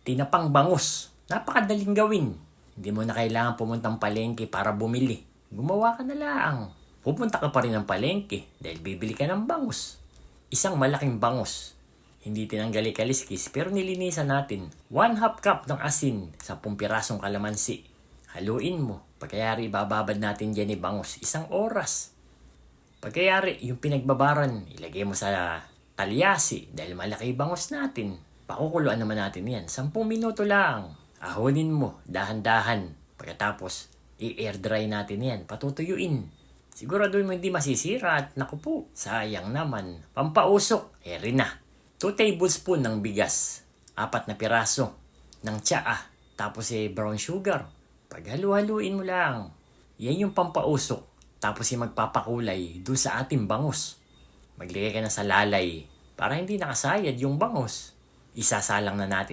Tinapang bangus. Napakadaling gawin. Hindi mo na kailangan pumuntang palengke para bumili. Gumawa ka na lang. Pupunta ka pa rin ng palengke dahil bibili ka ng bangus. Isang malaking bangus. Hindi tinanggal kaliskis pero nilinisan natin. 1/2 cup ng asin, 10 pirasong kalamansi. Haluin mo. Pagkayari ibababad natin dyan ni bangus 1 oras. Pagkayari yung pinagbabaran, ilagay mo sa talyasi dahil malaki bangus natin. Pakukuluan naman natin yan. 10 minuto lang. Ahonin mo, dahan-dahan. Pagkatapos, i-air dry natin yan. Patutuyuin. Siguraduhin mo hindi masisira at naku po, sayang naman. Pampausok, rin na. 2 tablespoon ng bigas. 4 na piraso ng tsaa. Tapos brown sugar. Paghalu-haluin mo lang. Yan yung pampausok. Tapos magpapakulay doon sa ating bangus. Maglagay ka na sa lalay para hindi nakasayad yung bangus. Isasalang na natin